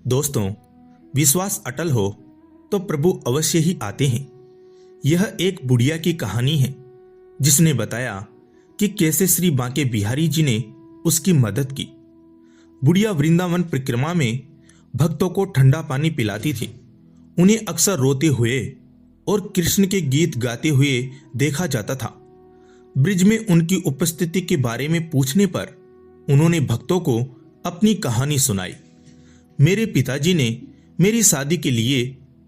दोस्तों, विश्वास अटल हो तो प्रभु अवश्य ही आते हैं। यह एक बुढ़िया की कहानी है जिसने बताया कि कैसे श्री बांके बिहारी जी ने उसकी मदद की। बुढ़िया वृंदावन परिक्रमा में भक्तों को ठंडा पानी पिलाती थी। उन्हें अक्सर रोते हुए और कृष्ण के गीत गाते हुए देखा जाता था। ब्रिज में उनकी उपस्थिति के बारे में पूछने पर उन्होंने भक्तों को अपनी कहानी सुनाई। मेरे पिताजी ने मेरी शादी के लिए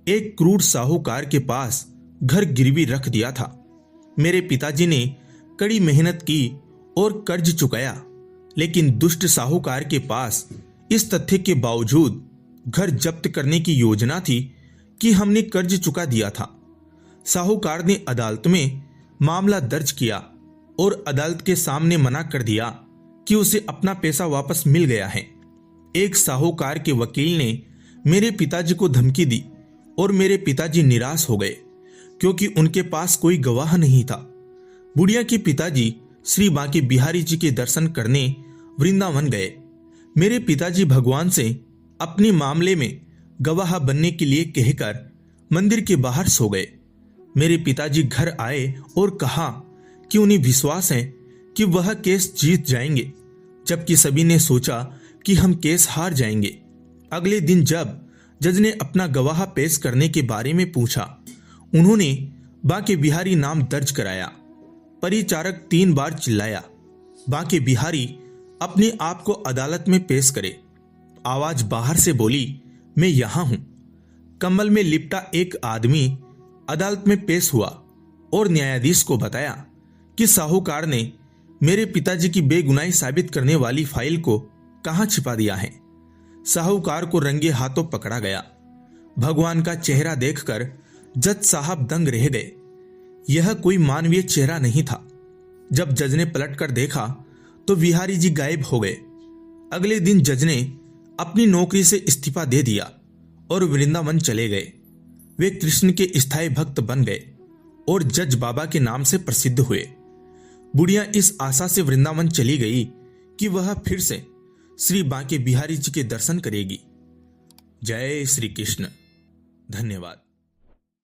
एक क्रूर साहूकार के पास घर गिरवी रख दिया था। मेरे पिताजी ने कड़ी मेहनत की और कर्ज चुकाया, लेकिन दुष्ट साहूकार के पास इस तथ्य के बावजूद घर जब्त करने की योजना थी कि हमने कर्ज चुका दिया था। साहूकार ने अदालत में मामला दर्ज किया और अदालत के सामने मना कर दिया कि उसे अपना पैसा वापस मिल गया है। एक साहूकार के वकील ने मेरे पिताजी को धमकी दी और मेरे पिताजी निराश हो गए क्योंकि उनके पास कोई गवाह नहीं था। बुढ़िया के पिताजी श्री बांके बिहारी जी के दर्शन करने वृंदावन गए। मेरे पिताजी भगवान से अपने मामले में गवाह बनने के लिए कहकर मंदिर के बाहर सो गए। मेरे पिताजी घर आए और कहा कि उन्हें विश्वास है कि वह केस जीत जाएंगे, जबकि सभी ने सोचा कि हम केस हार जाएंगे। अगले दिन जब जज ने अपना गवाह पेश करने के बारे में पूछा, उन्होंने बांके बिहारी नाम दर्ज कराया। परिचारक 3 बार चिल्लाया, बांके बिहारी अपने आप को अदालत में पेश करे। आवाज बाहर से बोली, मैं यहां हूं। कम्बल में लिपटा एक आदमी अदालत में पेश हुआ और न्यायाधीश को बताया कि साहूकार ने मेरे पिताजी की बेगुनाही साबित करने वाली फाइल को कहां छिपा दिया है। साहूकार को रंगे हाथों पकड़ा गया। भगवान का चेहरा देखकर जज साहब दंग रह गए। यह कोई मानवीय चेहरा नहीं था। जब जज ने पलटकर देखा तो बिहारी जी गायब हो गए। अगले दिन जज ने अपनी नौकरी से इस्तीफा दे दिया और वृंदावन चले गए। वे कृष्ण के स्थायी भक्त बन गए और जज बाबा के नाम से प्रसिद्ध हुए। बुढ़िया इस आशा से वृंदावन चली गई कि वह फिर से श्री बांके बिहारी जी के दर्शन करेगी। जय श्री कृष्ण। धन्यवाद।